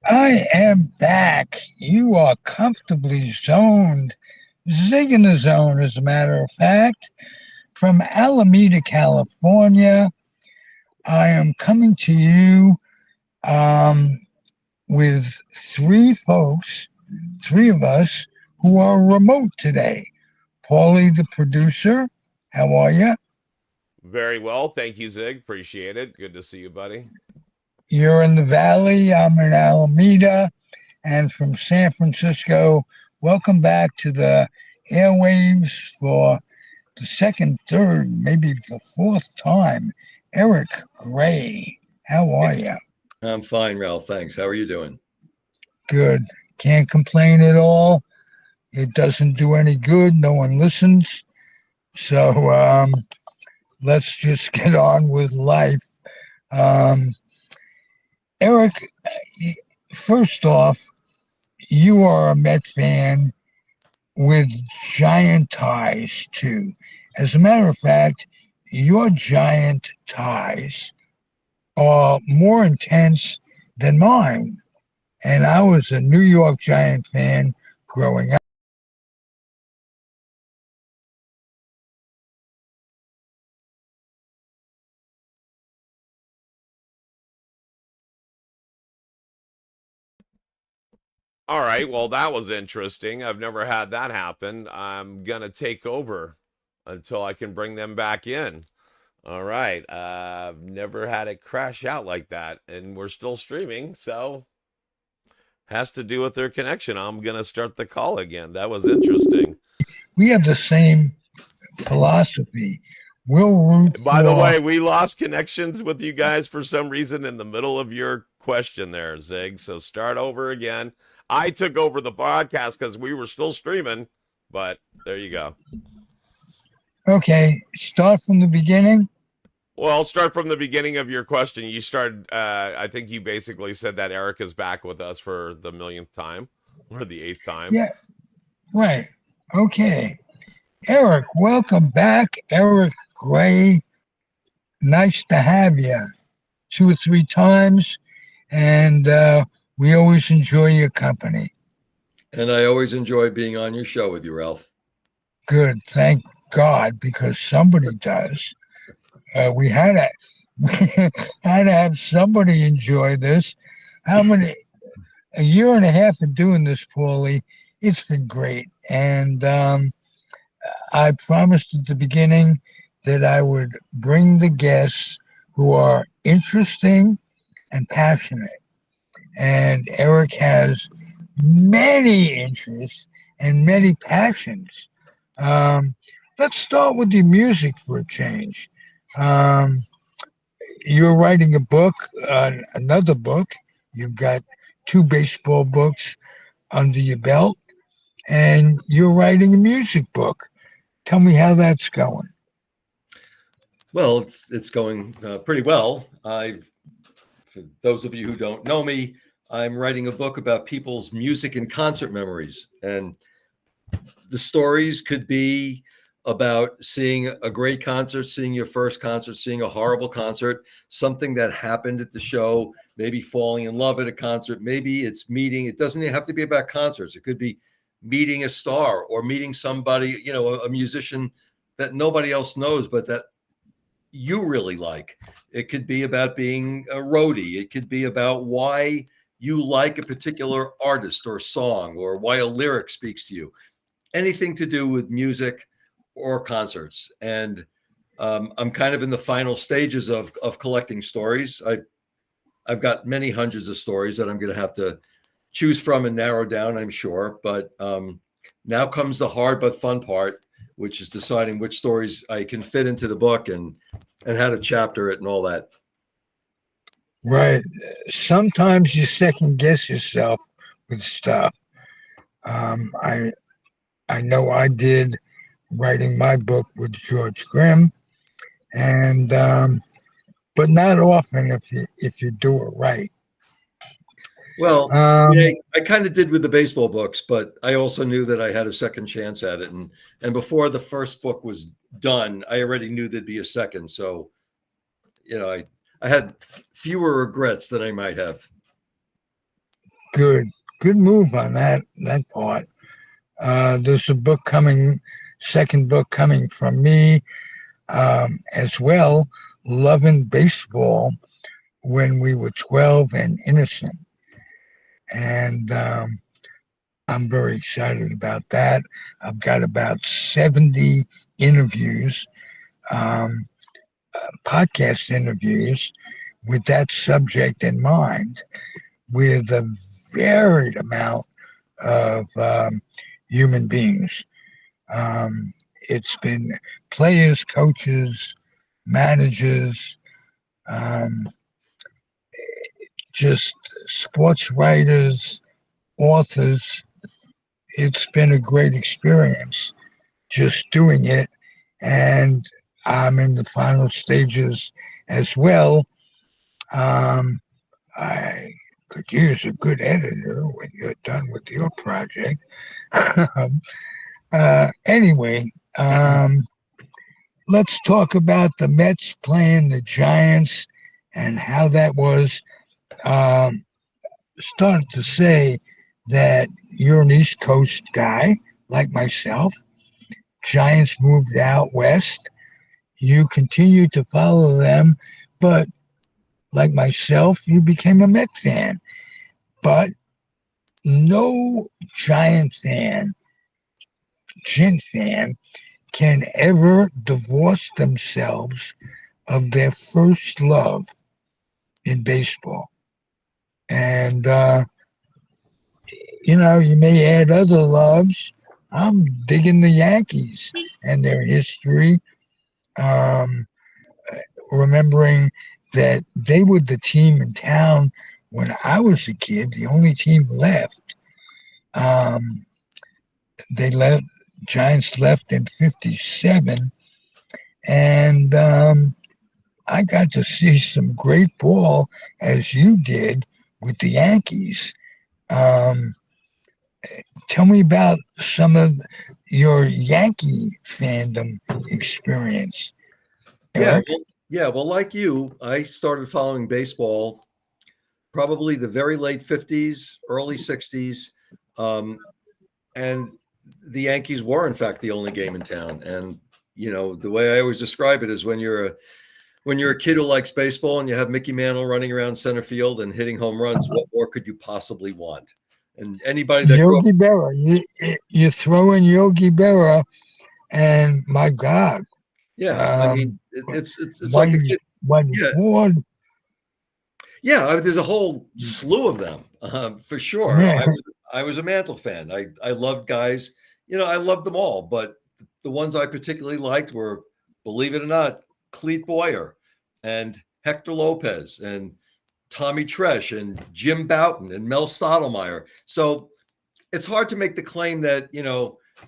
I am back. You are comfortably zoned. Zig in the Zone, as a matter of fact. From Alameda, California, I am coming to you um, with three folks, three of us, who are remote today. Paulie, the producer, how are you? Very well. Thank you, Zig. Appreciate it. Good to see you, buddy. You're in the Valley, I'm in Alameda, and from San Francisco. Welcome back to the airwaves for the second, third, maybe the fourth time. Eric Gray, how are you? I'm fine, Ralph. Thanks. How are you doing? Good. Can't complain at all. It doesn't do any good. No one listens. So let's just get on with life. Um, Eric, first off, you are a Met fan with giant ties too. As a matter of fact, your giant ties are more intense than mine. And I was a New York Giant fan growing up. All right. Well, that was interesting. I've never had that happen. I'm going to take over until I can bring them back in. All right. I've never had it crash out like that. And we're still streaming. So, has to do with their connection. I'm going to start the call again. That was interesting. We have the same philosophy. We'll root By the for. way, we lost connections with you guys for some reason in the middle of your question there, Zig. So start over again. I took over the podcast because we were still streaming, but there you go. Okay, start from the beginning. Well, I'll start from the beginning of your question. You started, I think you basically said that Erica's back with us for the millionth time or the eighth time. Yeah, right. Okay. Eric, welcome back. Eric Gray, nice to have you 2 or 3 times. And we always enjoy your company. And I always enjoy being on your show with you, Ralph. Good. Thank God, because somebody does. We had to we had to have somebody enjoy this. How many? A year and a half of doing this, Paulie. It's been great, and I promised at the beginning that I would bring the guests who are interesting and passionate. And Eric has many interests and many passions. Um, let's start with the music for a change. Um, you're writing a book, another book. You've got two baseball books under your belt, and you're writing a music book. Tell me how that's going. Well, it's going pretty well. For those of you who don't know me, I'm writing a book about people's music and concert memories, and the stories could be about seeing a great concert, seeing your first concert, seeing a horrible concert, something that happened at the show, maybe falling in love at a concert, maybe it's meeting. It doesn't even have to be about concerts. It could be meeting a star or meeting somebody, a musician that nobody else knows, but that you really like. It could be about being a roadie. It could be about why you like a particular artist or song or why a lyric speaks to you. Anything to do with music or concerts. And I'm kind of in the final stages of collecting stories. I've got many hundreds of stories that I'm going to have to choose from and narrow down, I'm sure. But now comes the hard but fun part, which is deciding which stories I can fit into the book and how to chapter it and all that. Right. Sometimes you second guess yourself with stuff. Um, I I know I did writing my book with George Grimm, and but not often if you do it right. Well, Um, yeah, I kind of did with the baseball books, but I also knew that I had a second chance at it. And before the first book was done, I already knew there'd be a second. So, I had fewer regrets than I might have. Good. Good move on that part. There's a book coming, second book coming from me as well, Loving Baseball when we were 12 and innocent. And I'm very excited about that. I've got about 70 interviews, um, podcast interviews with that subject in mind, with a varied amount of human beings. Um, it's been players, coaches, managers, um, just sports writers, authors. It's been a great experience just doing it. And I'm in the final stages as well. Um, I could use a good editor when you're done with your project. Anyway, let's talk about the Mets playing the Giants and how that was. Um, Started to say that you're an East Coast guy like myself. Giants moved out west. You continued to follow them, but like myself, you became a Met fan. But no Giant fan, Gent fan, can ever divorce themselves of their first love in baseball. And, you may add other loves. I'm digging the Yankees and their history. Um, Remembering that they were the team in town when I was a kid, the only team left. Um, they left, Giants left in 57. And I got to see some great ball as you did with the Yankees. Um, Tell me about some of your Yankee fandom experience, Yeah, Eric. well, like you, I started following baseball probably the very late 50s, early 60s. Um, and the Yankees were, in fact, the only game in town. And, the way I always describe it is when you're a kid who likes baseball and you have Mickey Mantle running around center field and hitting home runs, what more could you possibly want? And anybody that grew up, Yogi Berra, you throw in Yogi Berra, and my God, yeah, I mean, um, it's like a one kid. one Yeah, Ford, yeah. There's a whole slew of them, for sure. yeah, I was a Mantle fan. I loved guys. I loved them all, but the ones I particularly liked were, believe it or not, Clete Boyer and Hector Lopez and Tommy Tresh and Jim Bouton and Mel Stottlemyre. So it's hard to make the claim that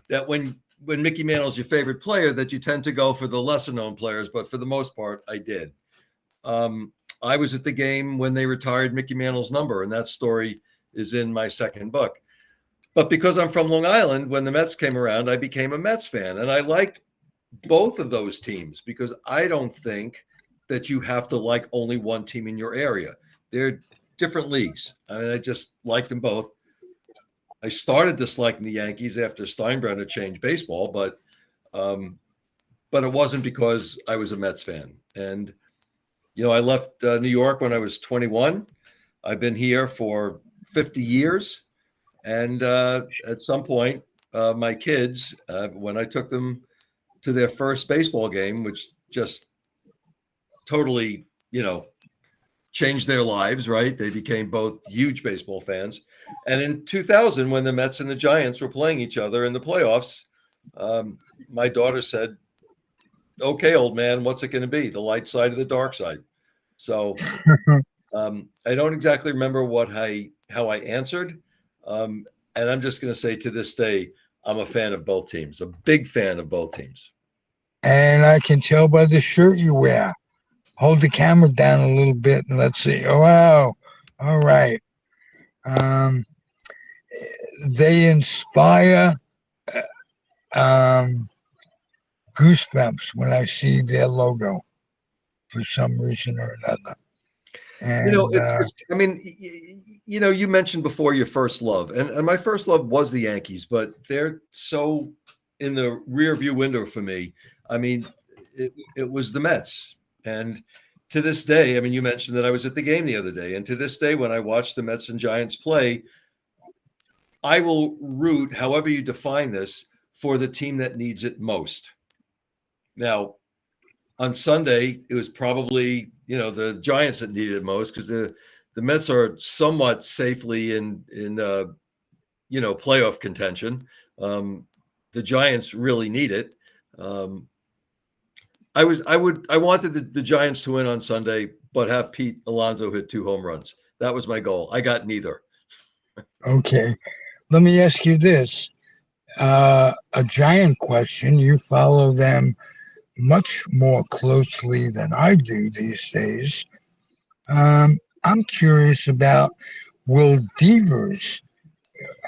that when Mickey Mantle's your favorite player, that you tend to go for the lesser known players. But for the most part, I did. Um, I was at the game when they retired Mickey Mantle's number, and that story is in my second book. But because I'm from Long Island, when the Mets came around, I became a Mets fan, and I liked both of those teams because I don't think that you have to like only one team in your area. They're different leagues. I mean, I just like them both. I started disliking the Yankees after Steinbrenner changed baseball, um, but it wasn't because I was a Mets fan. And I left New York when I was 21. I've been here for 50 years, and at some point, my kids, when I took them to their first baseball game, which just totally, changed their lives, right? They became both huge baseball fans. And in 2000, when the Mets and the Giants were playing each other in the playoffs, my daughter said, "Okay, old man, what's it going to be? The light side or the dark side?" So I don't exactly remember how I answered, um, and I'm just going to say to this day, I'm a fan of both teams, a big fan of both teams. and I can tell by the shirt you wear. Hold the camera down a little bit and let's see. Oh, wow. All right. Um, they inspire um, goosebumps when I see their logo for some reason or another. And I mean, you mentioned before your first love, and my first love was the Yankees, but they're so in the rear view window for me. I mean, it was the Mets. And to this day, I mean, you mentioned that I was at the game the other day, and to this day, when I watch the Mets and Giants play, I will root, however you define this, for the team that needs it most. Now, on Sunday, it was probably the Giants that needed it most because the Mets are somewhat safely in playoff contention. The Giants really need it. I wanted the Giants to win on Sunday, but have Pete Alonso hit 2 home runs. That was my goal. I got neither. okay, let me ask you this: a giant question. You follow them much more closely than I do these days. I'm curious about Will Devers.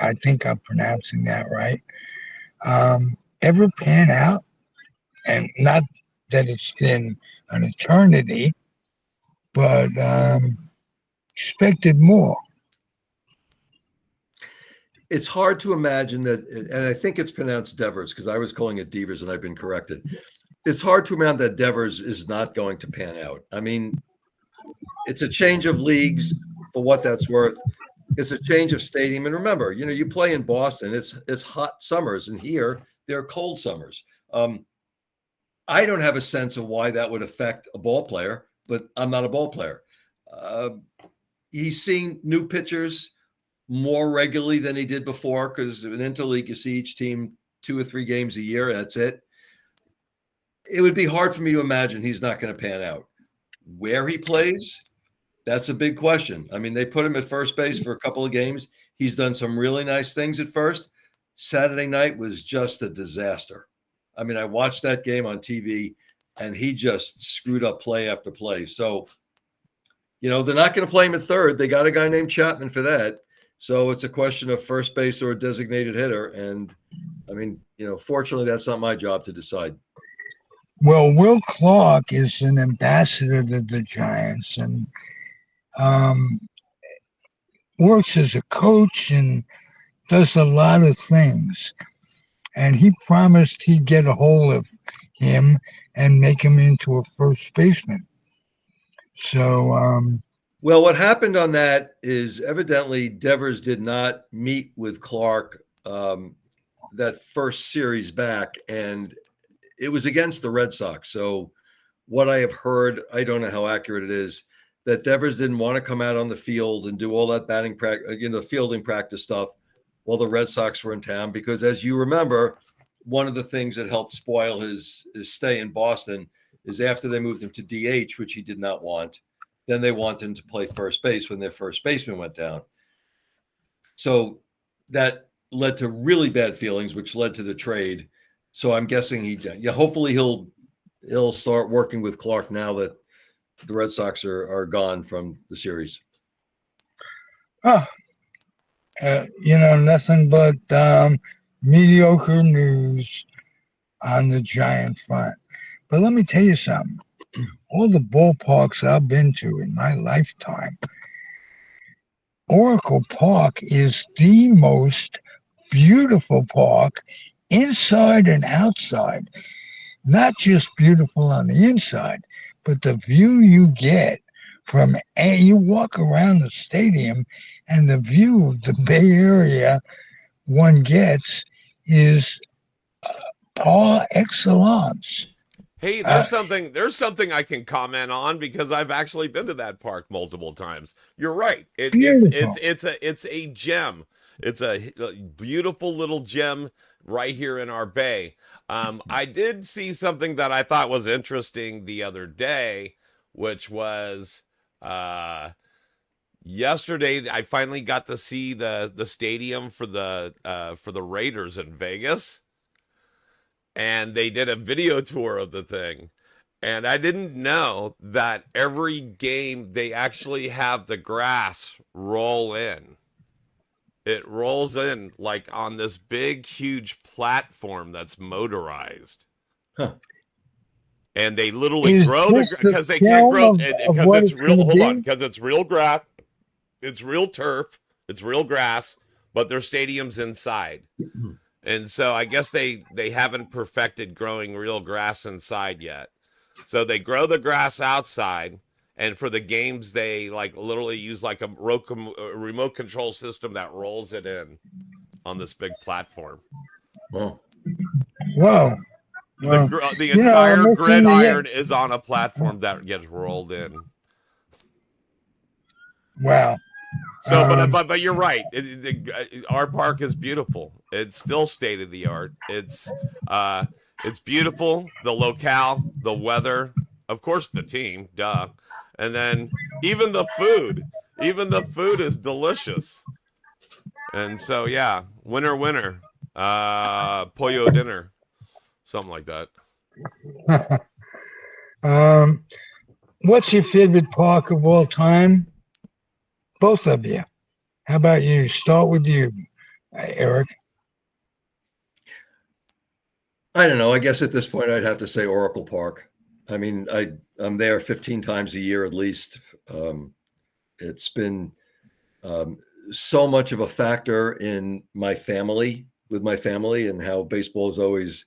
I think I'm pronouncing that right. Ever pan out? And not that it's been an eternity, but expected more. It's hard to imagine that, and I think it's pronounced Devers because I was calling it Devers and I've been corrected. It's hard to imagine that Devers is not going to pan out. I mean, it's a change of leagues for what that's worth. It's a change of stadium. And remember, you play in Boston, it's hot summers, and here they're cold summers. I don't have a sense of why that would affect a ball player, but I'm not a ball player. Uh, he's seeing new pitchers more regularly than he did before because in interleague, you see each team 2 or 3 games a year, and that's it. It would be hard for me to imagine he's not going to pan out. Where he plays, that's a big question. I mean, they put him at first base for a couple of games. He's done some really nice things at first. Saturday night was just a disaster. I mean, I watched that game on TV and he just screwed up play after play. So, they're not going to play him at third. They got a guy named Chapman for that. So it's a question of first base or a designated hitter. And I mean, fortunately, that's not my job to decide. Well, Will Clark is an ambassador to the Giants and um, works as a coach and does a lot of things. And he promised he'd get a hold of him and make him into a first baseman. So, Well, what happened on that is evidently Devers did not meet with Clark that first series back, and it was against the Red Sox. So, what I have heard, I don't know how accurate it is, that Devers didn't want to come out on the field and do all that batting practice, fielding practice stuff while the Red Sox were in town. Because as you remember, one of the things that helped spoil his stay in Boston is after they moved him to DH, which he did not want. Then they wanted him to play first base when their first baseman went down. So that led to really bad feelings, which led to the trade. So I'm guessing hopefully he'll start working with Clark now that the Red Sox are gone from the series. nothing but mediocre news on the Giant front. But let me tell you something. All the ballparks I've been to in my lifetime, Oracle Park is the most beautiful park inside and outside. Not just beautiful on the inside, but the view you get you walk around the stadium and the view of the Bay Area one gets is par excellence. Hey, Uh, there's something I can comment on because I've actually been to that park multiple times. You're right. Beautiful. It's a gem. It's a beautiful little gem right here in our bay. I did see something that I thought was interesting the other day, which was yesterday. I finally got to see the stadium for the Raiders in Vegas, and they did a video tour of the thing. And I didn't know that every game they actually have the grass roll in. It rolls in like on this big, huge platform that's motorized. Huh. and they literally Is grow this the because they can't film grow of because what it's it's going real. to Hold on, be? because it's real grass, it's real turf, it's real grass, but their stadium's inside. And so I guess they haven't perfected growing real grass inside yet. So they grow the grass outside, and for the games they like literally use like a remote control system that rolls it in on this big platform. Well, Whoa. Well, The I'm entire looking to gridiron is on a platform that gets rolled in. wow. So, but you're right. Our park is beautiful. It's still state of the art. It's beautiful. The locale, the weather, of course, the team, duh, and then even the food. Even the food is delicious. And so, yeah, winner. Pollo dinner, something like that. um, what's your favorite park of all time? Both of you. How about you? Start with you, Eric. I don't know. I guess at this point, I'd have to say Oracle Park. I mean, I'm there 15 times a year at least. It's been um, so much of a factor in my family, with my family, and how baseball has always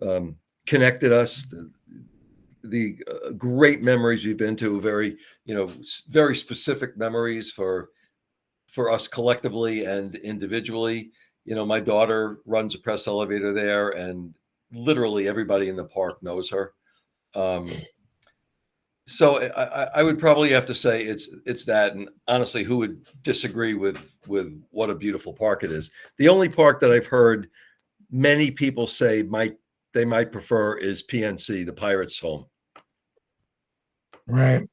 um, connected us. The great memories we've been to, very specific memories for us collectively and individually. My daughter runs a press elevator there, and literally everybody in the park knows her. Um, so I would probably have to say it's that. And honestly, who would disagree with what a beautiful park it is? The only park that I've heard many people say they might prefer is PNC, the Pirates' home. Right.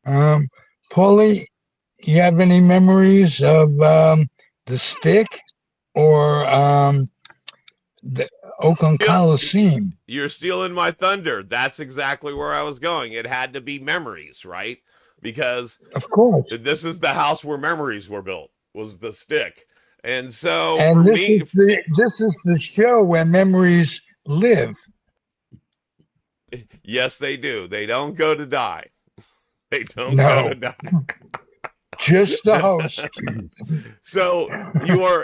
Paulie, you have any memories of the stick or the Oakland Coliseum? You're stealing my thunder. That's exactly where I was going. It had to be memories, right? Because Of course. this is the house where memories were built, was the stick. And so for And me, this is the show where memories live. yes, they do. They don't go to die. They don't go No, to die. just the host. So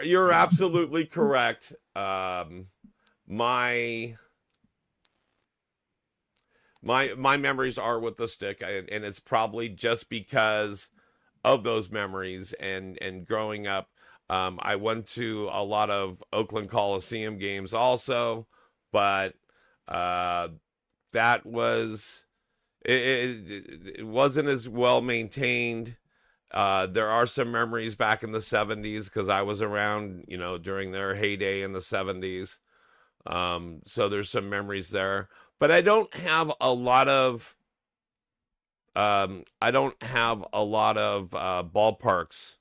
you're absolutely correct. My my memories are with the stick, and it's probably just because of those memories and growing up. I went to a lot of Oakland Coliseum games also, but uh, that was it wasn't as well maintained. There are some memories back in the 70s because I was around, during their heyday in the 70s. So there's some memories there, but I don't have a lot of ballparks.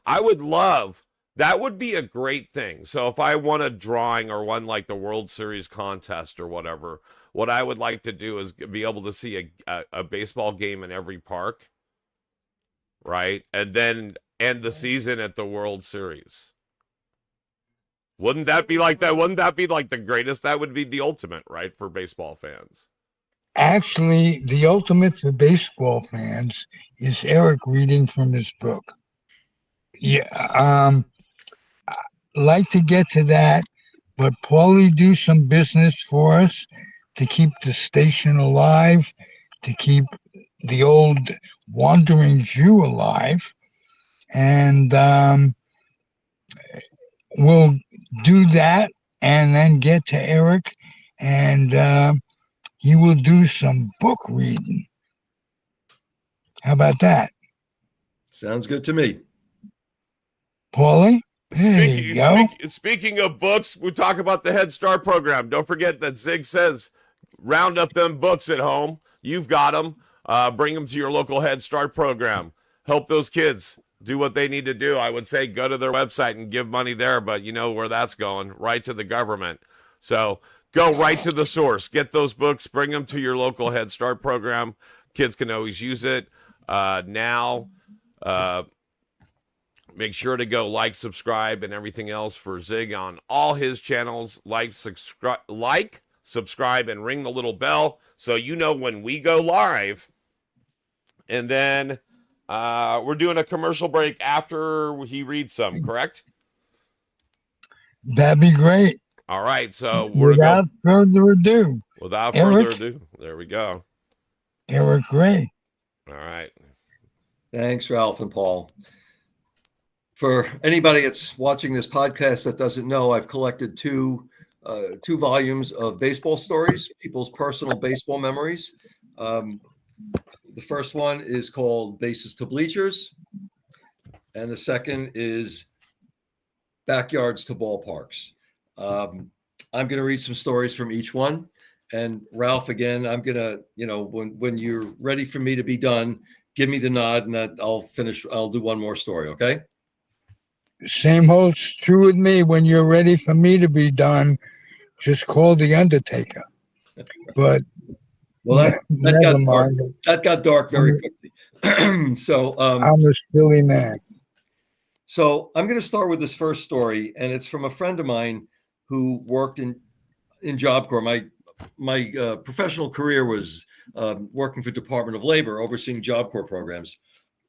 I would love that would be a great thing. So if I won a drawing or won like the World Series contest or whatever, what I would like to do is be able to see a baseball game in every park, right? And then end the season at the World Series. Wouldn't that be like that? Wouldn't that be like the greatest? That would be the ultimate, right, for baseball fans. Actually, the ultimate for baseball fans is Eric reading from his book. Yeah, I'd like to get to that, but Paulie, do some business for us to keep the station alive, to keep the old wandering Jew alive, and we'll do that, and then get to Eric, and he will do some book reading. How about that, Sounds good to me. Paulie? There you go. Speaking of books, we talk about the Head Start program. Don't forget that Zig says, round up them books at home. You've got them. Bring them to your local Head Start program. Help those kids do what they need to do. I would say go to their website and give money there, but you know where that's going, right to the government. So go right to the source. Get those books. Bring them to your local Head Start program. Kids can always use it. Now, make sure to go subscribe, and everything else for Zig on all his channels. Like, subscribe, and ring the little bell so you know when we go live. And then we're doing a commercial break after he reads some, correct? That'd be great. All right, so we're Without further ado, without Eric, further ado, there we go. Eric Ray. All right. Thanks, Ralph and Paul. For anybody that's watching this podcast that doesn't know, I've collected two volumes of baseball stories, people's personal baseball memories. The first one is called Bases to Bleachers, and the second is Backyards to Ballparks. I'm going to read some stories from each one. And Ralph, again, I'm going to, when you're ready for me to be done, give me the nod and I'll finish. I'll do one more story. Okay. Same holds true with me. When you're ready for me to be done, just call the Undertaker. But well, that got dark. Mind. That got dark very quickly. So I'm a silly man. So I'm going to start with this first story, and it's from a friend of mine who worked in Job Corps. My professional career was working for Department of Labor, overseeing Job Corps programs.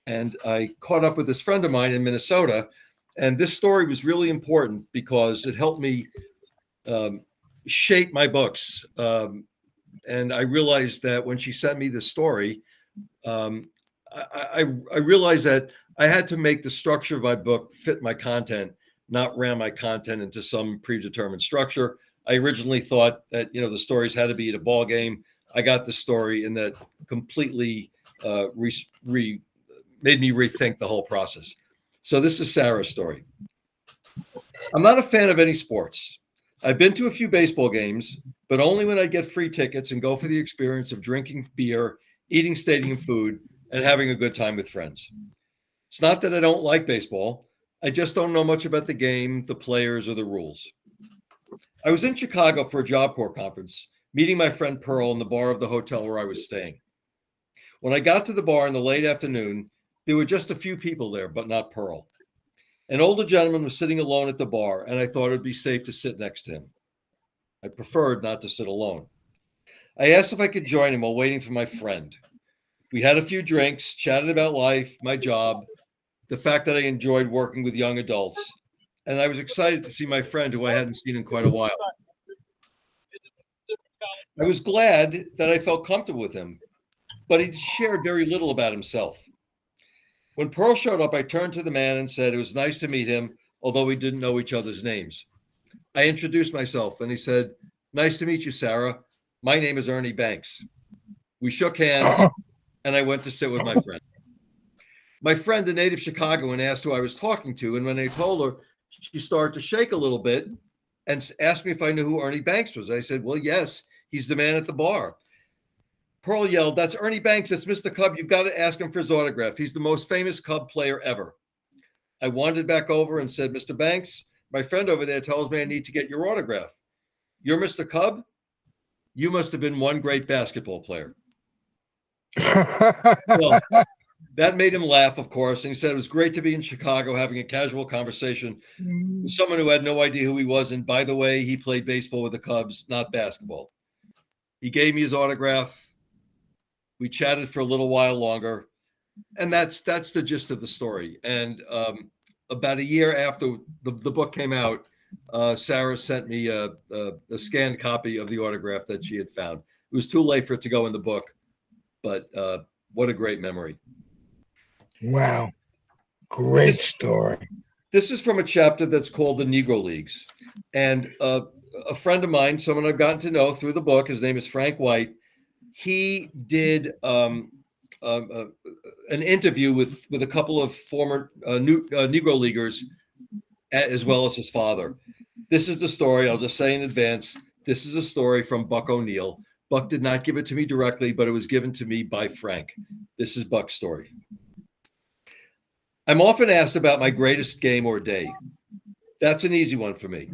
And I caught up with this friend of mine in Minnesota, and this story was really important because it helped me shape my books. And I realized that when she sent me this story, I realized that I had to make the structure of my book fit my content, not ram my content into some predetermined structure. I originally thought that, the stories had to be at a ball game. I got the story, and that completely made me rethink the whole process. So this is Sarah's story. I'm not a fan of any sports. I've been to a few baseball games, but only when I get free tickets and go for the experience of drinking beer, eating stadium food, and having a good time with friends. It's not that I don't like baseball. I just don't know much about the game, the players, or the rules. I was in Chicago for a Job Corps conference, meeting my friend Pearl in the bar of the hotel where I was staying. When I got to the bar in the late afternoon, there were just a few people there, but not Pearl. An older gentleman was sitting alone at the bar, and I thought it would be safe to sit next to him. I preferred not to sit alone. I asked if I could join him while waiting for my friend. We had a few drinks, chatted about life, my job, the fact that I enjoyed working with young adults, and I was excited to see my friend who I hadn't seen in quite a while. I was glad that I felt comfortable with him, but he shared very little about himself. When Pearl showed up, I turned to the man and said it was nice to meet him, although we didn't know each other's names. I introduced myself, and he said, "Nice to meet you, Sarah. My name is Ernie Banks." We shook hands, and I went to sit with my friend. My friend, a native Chicagoan, asked who I was talking to, and when I told her, she started to shake a little bit and asked me if I knew who Ernie Banks was. I said, "Well, yes, he's the man at the bar." Pearl yelled, "That's Ernie Banks. That's Mr. Cub. You've got to ask him for his autograph. He's the most famous Cub player ever." I wandered back over and said, "Mr. Banks, my friend over there tells me I need to get your autograph. You're Mr. Cub? You must have been one great basketball player." Well, that made him laugh, of course, and he said it was great to be in Chicago having a casual conversation with someone who had no idea who he was. And by the way, he played baseball with the Cubs, not basketball. He gave me his autograph. We chatted for a little while longer, and that's the gist of the story. And about a year after the book came out, Sarah sent me a scanned copy of the autograph that she had found. It was too late for it to go in the book, but what a great memory. Wow. Great story. This is from a chapter that's called The Negro Leagues. And a friend of mine, someone I've gotten to know through the book, his name is Frank White. He did an interview with a couple of former Negro Leaguers, as well as his father. This is the story. I'll just say in advance, this is a story from Buck O'Neill. Buck did not give it to me directly, but it was given to me by Frank. This is Buck's story. I'm often asked about my greatest game or day. That's an easy one for me.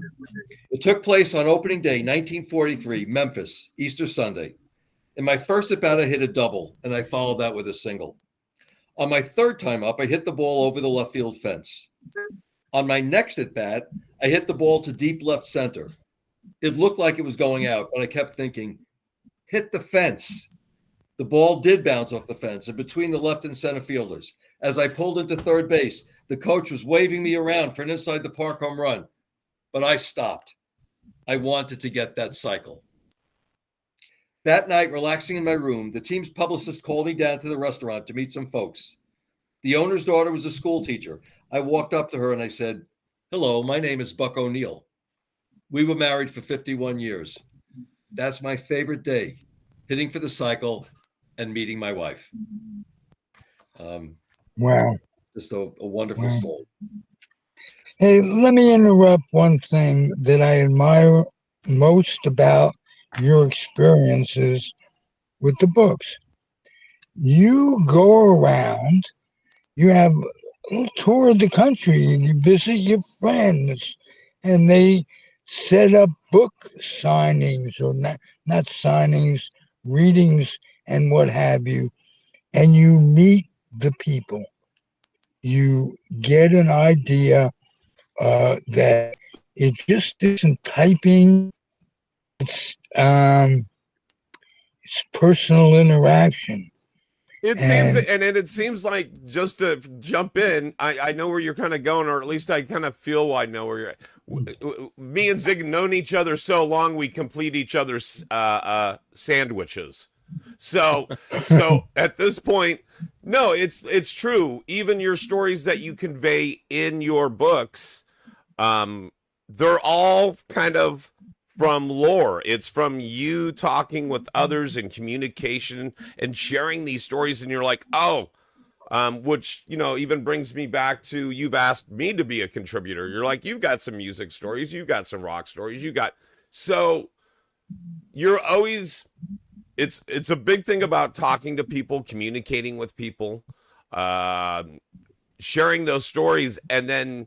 It took place on opening day, 1943, Memphis, Easter Sunday. In my first at bat, I hit a double, and I followed that with a single. On my third time up, I hit the ball over the left field fence. On my next at bat, I hit the ball to deep left center. It looked like it was going out, but I kept thinking, hit the fence. The ball did bounce off the fence and between the left and center fielders. As I pulled into third base, the coach was waving me around for an inside the park home run, but I stopped. I wanted to get that cycle. That night, relaxing in my room, the team's publicist called me down to the restaurant to meet some folks. The owner's daughter was a school teacher. I walked up to her and I said, "Hello, my name is Buck O'Neill. We were married for 51 years. That's my favorite day, hitting for the cycle and meeting my wife." Um, Wow. just a wonderful Wow. story. Hey, let me interrupt one thing that I admire most about your experiences with the books. You go around, you have a little tour of the country, and you visit your friends, and they set up book signings or not signings, readings, and what have you, and you meet the people. You get an idea that it just isn't typing. It's it's personal interaction, It seems, and and it seems like, just to jump in, I know where you're kind of going, or at least I kind of feel I know where you're at. Me and Zig have known each other so long, we complete each other's sandwiches. So at this point, no, it's true. Even your stories that you convey in your books, they're all kind of from lore. It's from you talking with others and communication and sharing these stories, and you're like, oh, which, even brings me back to, you've asked me to be a contributor. You're like, you've got some music stories, you've got some rock stories, so you're always, it's a big thing about talking to people, communicating with people, sharing those stories, and then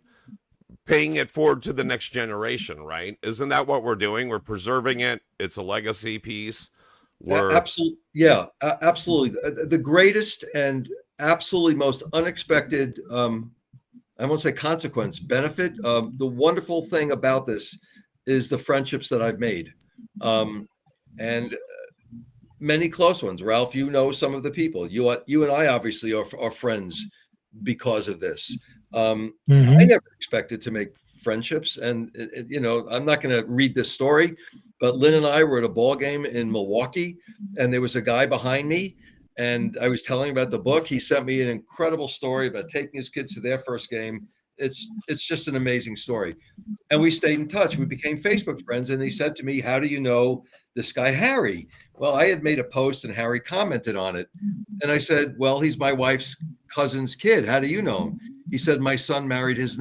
paying it forward to the next generation, right? Isn't that what we're doing? We're preserving it. It's a legacy piece. Absolutely. Yeah, absolutely. The greatest and absolutely most unexpected, I won't say consequence, benefit. The wonderful thing about this is the friendships that I've made. And many close ones. Ralph, you know some of the people. You and I obviously are friends because of this. I mm-hmm. never expected to make friendships, and I'm not going to read this story, but Lynn and I were at a ball game in Milwaukee, and there was a guy behind me, and I was telling him about the book. He sent me an incredible story about taking his kids to their first game. It's just an amazing story, and we stayed in touch. We became Facebook friends, and he said to me, "How do you know this guy Harry?" Well, I had made a post, and Harry commented on it, and I said, "Well, he's my wife's cousin's kid. How do you know him?" He said, "My son married his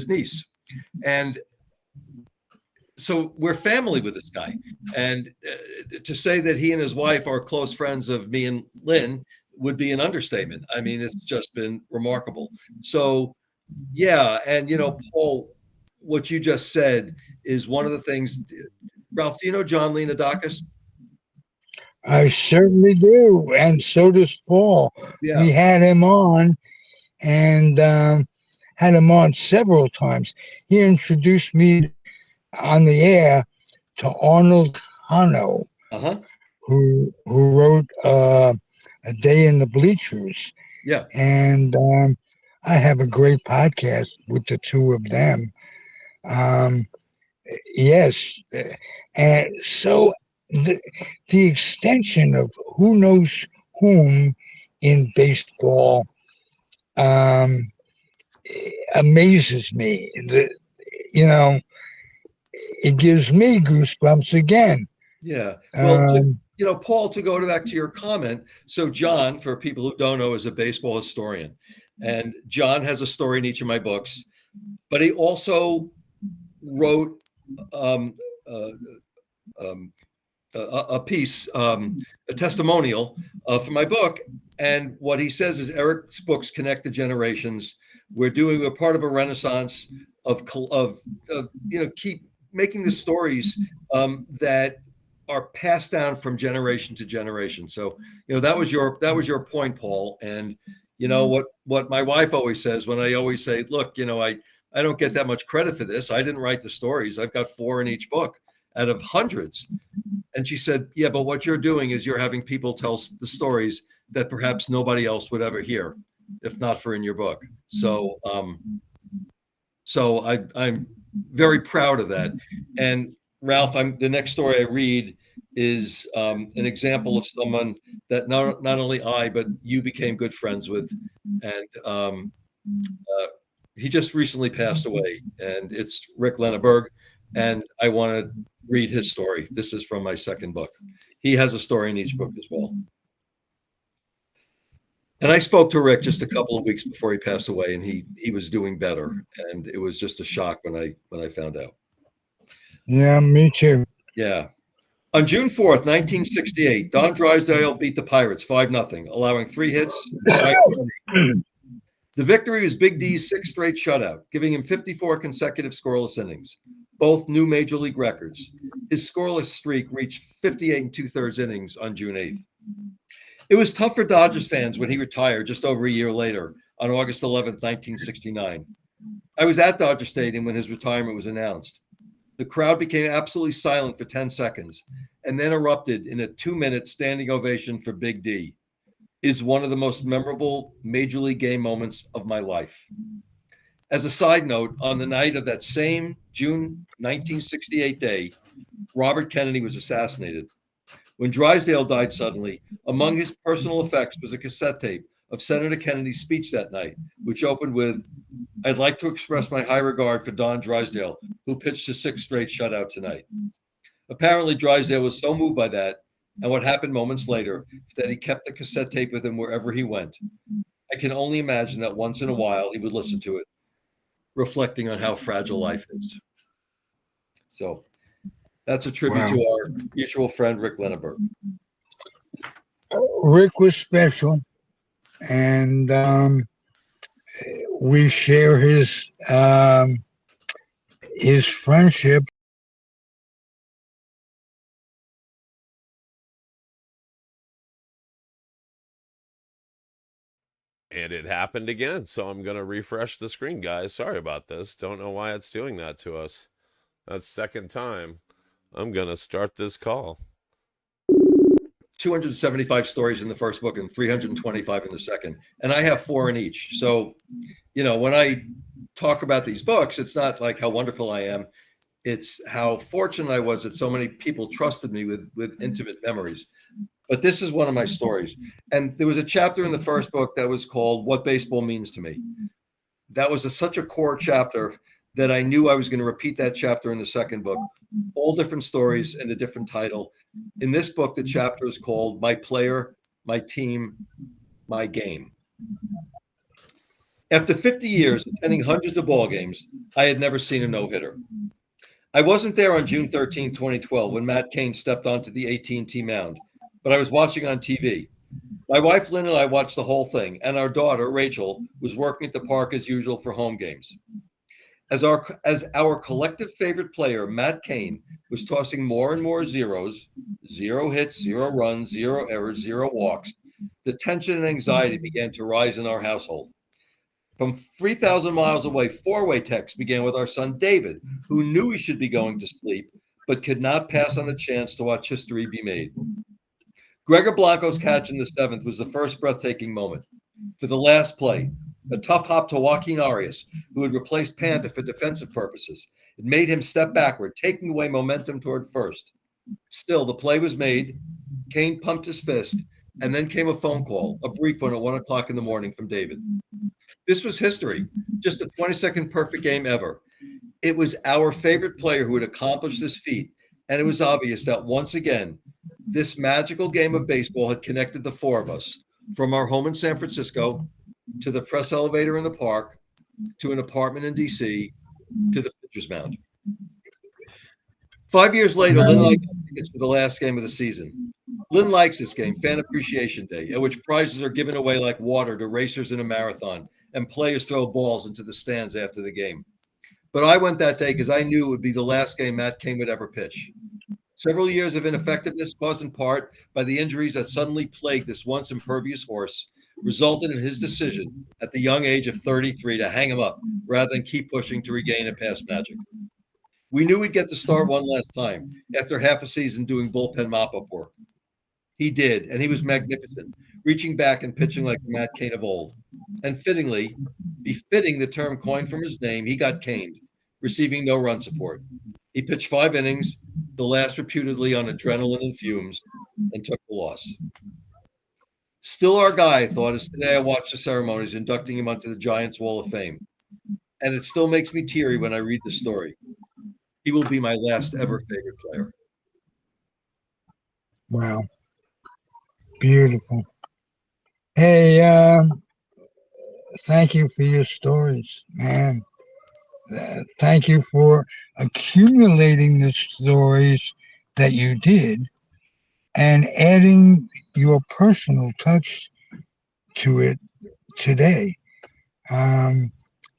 niece." And so we're family with this guy. And to say that he and his wife are close friends of me and Lynn would be an understatement. I mean, it's just been remarkable. So, yeah. And, Paul, what you just said is one of the things. Ralph, do you know John Leonidakis? I certainly do, and so does Paul. Yeah. We had him on, and had him on several times. He introduced me on the air to Arnold Hano, Uh-huh. who wrote A Day in the Bleachers, Yeah. and I have a great podcast with the two of them. Yes, and so the extension of who knows whom in baseball um, amazes me. You know, it gives me goosebumps again. Yeah. Well, Um, Paul, to go back to your comment. So, John, for people who don't know, is a baseball historian. And John has a story in each of my books, but he also wrote um, uh, um, a piece, a testimonial for my book. And what he says is Eric's books connect the generations. We're part of a renaissance of keep making the stories that are passed down from generation to generation. So, that was your point, Paul. And what my wife always says when I always say, look, I don't get that much credit for this. I didn't write the stories. I've got 4 in each book. out of hundreds. And she said, yeah, but what you're doing is you're having people tell the stories that perhaps nobody else would ever hear, if not for in your book. So, I'm very proud of that. And Ralph, the next story I read is an example of someone that not only I, but you became good friends with. And he just recently passed away, and it's Rick Lenneberg. And I want to read his story. This is from my second book. He has a story in each book as well. And I spoke to Rick just a couple of weeks before he passed away, and he was doing better. And it was just a shock when I found out. Yeah, me too. Yeah. On June 4th, 1968, Don Drysdale beat the Pirates 5-0, allowing 3 hits. The victory was Big D's 6th straight shutout, giving him 54 consecutive scoreless innings, both new major league records. His scoreless streak reached 58 2/3 innings on June 8th. It was tough for Dodgers fans when he retired just over a year later on August 11th, 1969. I was at Dodger Stadium when his retirement was announced. The crowd became absolutely silent for 10 seconds and then erupted in a 2-minute standing ovation for Big D. Is one of the most memorable major league game moments of my life. As a side note, on the night of that same June 1968 day, Robert Kennedy was assassinated. When Drysdale died suddenly, among his personal effects was a cassette tape of Senator Kennedy's speech that night, which opened with, "I'd like to express my high regard for Don Drysdale, who pitched his 6th straight shutout tonight." Apparently, Drysdale was so moved by that and what happened moments later that he kept the cassette tape with him wherever he went. I can only imagine that once in a while he would listen to it, reflecting on how fragile life is. So that's a tribute to our mutual friend, Rick Lenneberg. Rick was special, and we share his friendship. And it happened again. So I'm going to refresh the screen, guys. Sorry about this. Don't know why it's doing that to us. That's second time. I'm going to start this call. 275 stories in the first book and 325 in the second. And I have 4 in each. So, when I talk about these books, it's not like how wonderful I am. It's how fortunate I was that so many people trusted me with intimate memories. But this is one of my stories. And there was a chapter in the first book that was called What Baseball Means to Me. That was such a core chapter that I knew I was going to repeat that chapter in the second book. All different stories and a different title. In this book, the chapter is called My Player, My Team, My Game. After 50 years attending hundreds of ball games, I had never seen a no-hitter. I wasn't there on June 13, 2012, when Matt Cain stepped onto the AT&T mound, but I was watching on TV. My wife, Lynn, and I watched the whole thing, and our daughter, Rachel, was working at the park as usual for home games. As our collective favorite player, Matt Cain, was tossing more and more zeros, 0 hits, 0 runs, 0 errors, 0 walks, the tension and anxiety began to rise in our household. From 3,000 miles away, 4-way texts began with our son, David, who knew he should be going to sleep, but could not pass on the chance to watch history be made. Gregor Blanco's catch in the 7th was the first breathtaking moment. For the last play, a tough hop to Joaquin Arias, who had replaced Panda for defensive purposes. It made him step backward, taking away momentum toward first. Still, the play was made. Cain pumped his fist, and then came a phone call, a brief one at 1 o'clock in the morning from David. This was history, just a 22nd perfect game ever. It was our favorite player who had accomplished this feat, and it was obvious that once again, this magical game of baseball had connected the 4 of us, from our home in San Francisco to the press elevator in the park, to an apartment in D.C., to the pitcher's mound. 5 years later, Lynn and I got tickets for the last game of the season. Lynn likes this game, Fan Appreciation Day, at which prizes are given away like water to racers in a marathon, and players throw balls into the stands after the game. But I went that day because I knew it would be the last game Matt Cain would ever pitch. Several years of ineffectiveness, caused in part by the injuries that suddenly plagued this once impervious horse, resulted in his decision at the young age of 33 to hang him up rather than keep pushing to regain a past magic. We knew we'd get to start one last time after half a season doing bullpen mop-up work. He did, and he was magnificent, reaching back and pitching like the Matt Cain of old. And fittingly, befitting the term coined from his name, he got caned, receiving no run support. He pitched 5 innings, the last reputedly on adrenaline and fumes, and took the loss. Still our guy, thought, as today I watched the ceremonies inducting him onto the Giants Wall of Fame. And it still makes me teary when I read the story. He will be my last ever favorite player. Wow. Beautiful. Hey, thank you for your stories, man. Thank you for accumulating the stories that you did and adding your personal touch to it today. You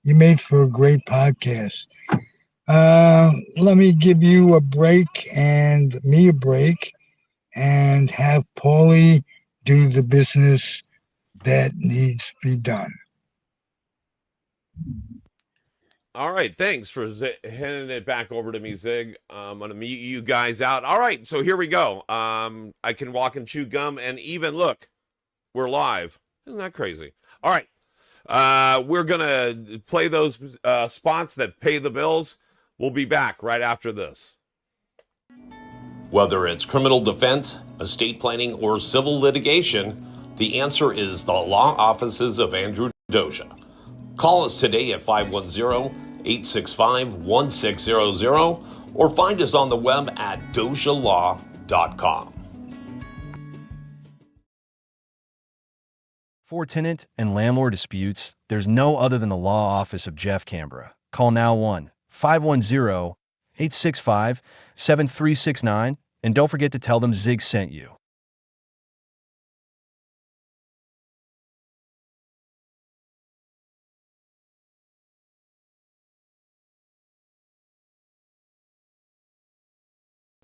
made for a great podcast. Let me give you a break and me a break and have Paulie do the business that needs to be done. All right, thanks for handing it back over to me, Zig. I'm gonna mute you guys out. All right, so here we go. I can walk and chew gum, and even look, we're live. Isn't that crazy? All right, we're gonna play those spots that pay the bills. We'll be back right after this. Whether it's criminal defense, estate planning, or civil litigation, the answer is the law offices of Andrew Doja. Call us today at 510-865-1600 or find us on the web at dojalaw.com. For tenant and landlord disputes, there's no other than the law office of Jeff Canberra. Call now 1-510-865-7369 and don't forget to tell them Zig sent you.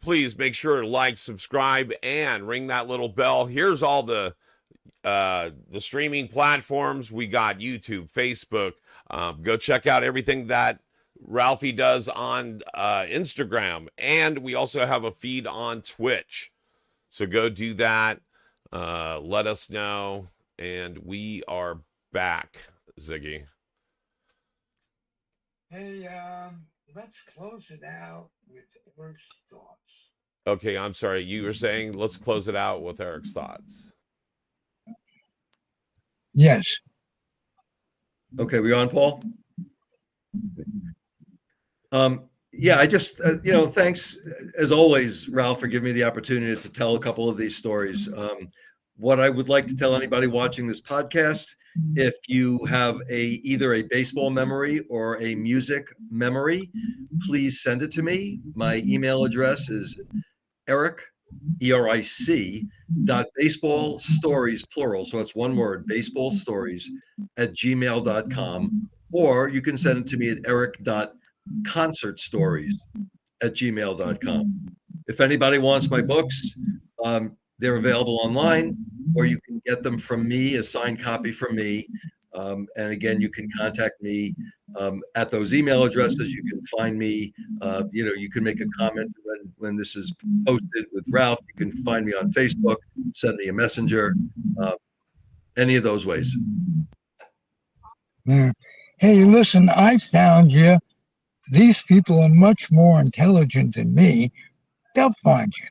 Please make sure to like, subscribe, and ring that little bell. Here's all the streaming platforms. We got YouTube, Facebook. Go check out everything that Ralphie does on Instagram. And we also have a feed on Twitch. So go do that. Let us know. And we are back, Ziggy. Hey, let's close it out with Eric's thoughts. Okay, I'm sorry. You were saying let's close it out with Eric's thoughts. Yes. Okay, we on, Paul? Yeah, I just, thanks as always, Ralph, for giving me the opportunity to tell a couple of these stories. What I would like to tell anybody watching this podcast, if you have either a baseball memory or a music memory, please send it to me. My email address is Eric, ERIC, baseball stories, plural. So it's one word, baseball stories @gmail.com. Or you can send it to me at eric.concertstories@gmail.com. If anybody wants my books, they're available online, or you can get them from me, a signed copy from me. And again, you can contact me at those email addresses. You can find me, you can make a comment when this is posted with Ralph. You can find me on Facebook, send me a messenger, any of those ways. Yeah. Hey, listen, I found you. These people are much more intelligent than me. They'll find you.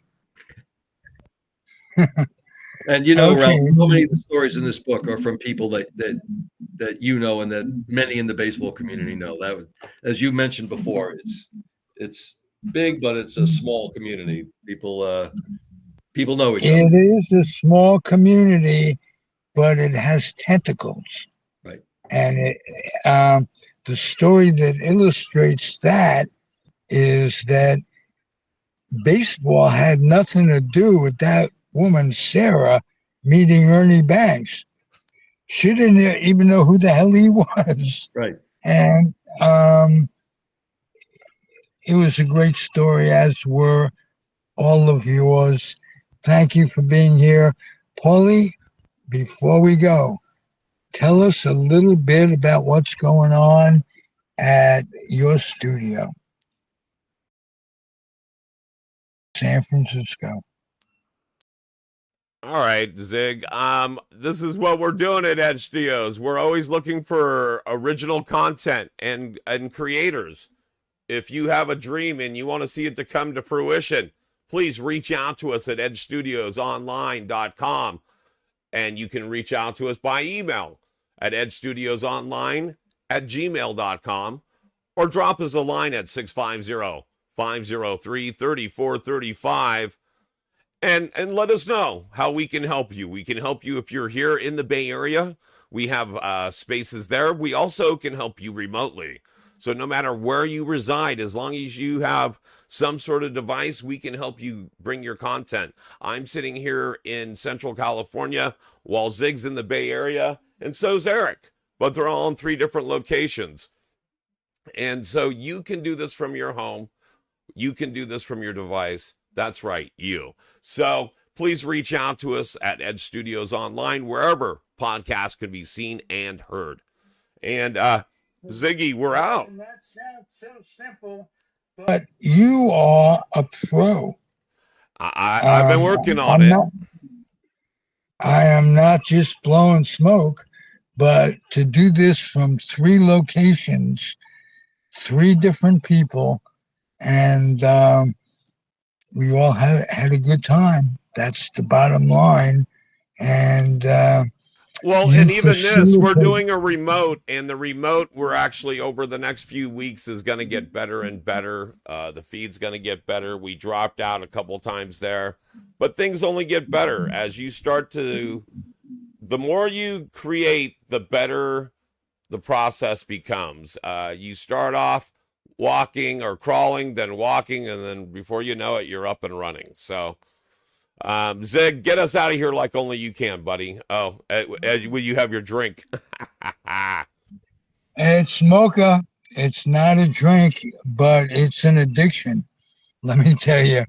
And Ralph, so many of the stories in this book are from people that you know and that many in the baseball community know. That, as you mentioned before, it's big, but it's a small community. People know each other. It is a small community, but it has tentacles. Right. And the story that illustrates that is that baseball had nothing to do with that woman, Sarah, meeting Ernie Banks. She didn't even know who the hell he was. Right. And it was a great story, as were all of yours. Thank you for being here. Paulie, before we go, tell us a little bit about what's going on at your studio. San Francisco. All right, Zig. This is what we're doing at Edge Studios. We're always looking for original content and creators. If you have a dream and you want to see it to come to fruition, please reach out to us at edgestudiosonline.com. And you can reach out to us by email at edgestudiosonline@gmail.com or drop us a line at 650-503-3435 and let us know how we can help you. We can help you if you're here in the Bay Area. We have spaces there. We also can help you remotely. So no matter where you reside, as long as you have some sort of device, we can help you bring your content. I'm sitting here in Central California while Zig's in the Bay Area, and so's Eric, but they're all in 3 different locations. And so you can do this from your home. You can do this from your device. That's right, you. So please reach out to us at Edge Studios Online, wherever podcasts can be seen and heard. And Ziggy, we're out. And that sounds so simple, but you are a pro. I've been working on it. I am not just blowing smoke, but to do this from 3 locations, 3 different people, and we all had a good time. That's the bottom line. And well, and even this, we're doing a remote, and the remote, we're actually over the next few weeks is going to get better and better. The feed's going to get better. We dropped out a couple times there, but things only get better as you start to. The more you create, the better the process becomes. You start off walking or crawling, then walking, and then before you know it, you're up and running. So, Zig, get us out of here like only you can, buddy. Oh, will you have your drink? It's mocha. It's not a drink, but it's an addiction. Let me tell you.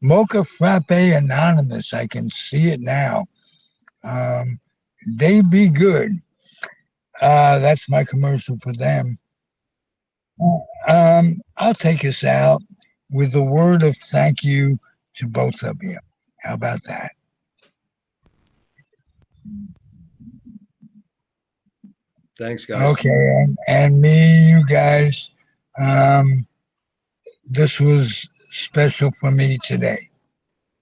Mocha Frappe Anonymous. I can see it now. They be good. That's my commercial for them. I'll take us out with a word of thank you to both of you. How about that? Thanks, guys. Okay, and me, you guys. This was special for me today.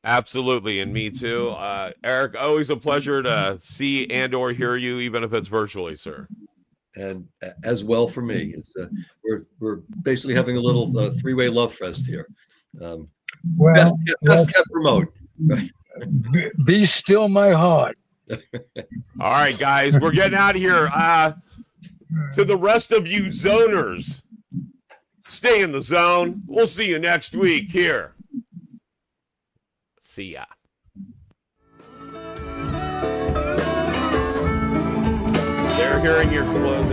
Absolutely, and me too. Eric, always a pleasure to see and or hear you, even if it's virtually, sir. And as well for me. It's we're basically having a little 3-way love fest here. Best kept remote. Right. Be still my heart. All right, guys, we're getting out of here. To the rest of you zoners, stay in the zone. We'll see you next week here. See ya. They're hearing your close.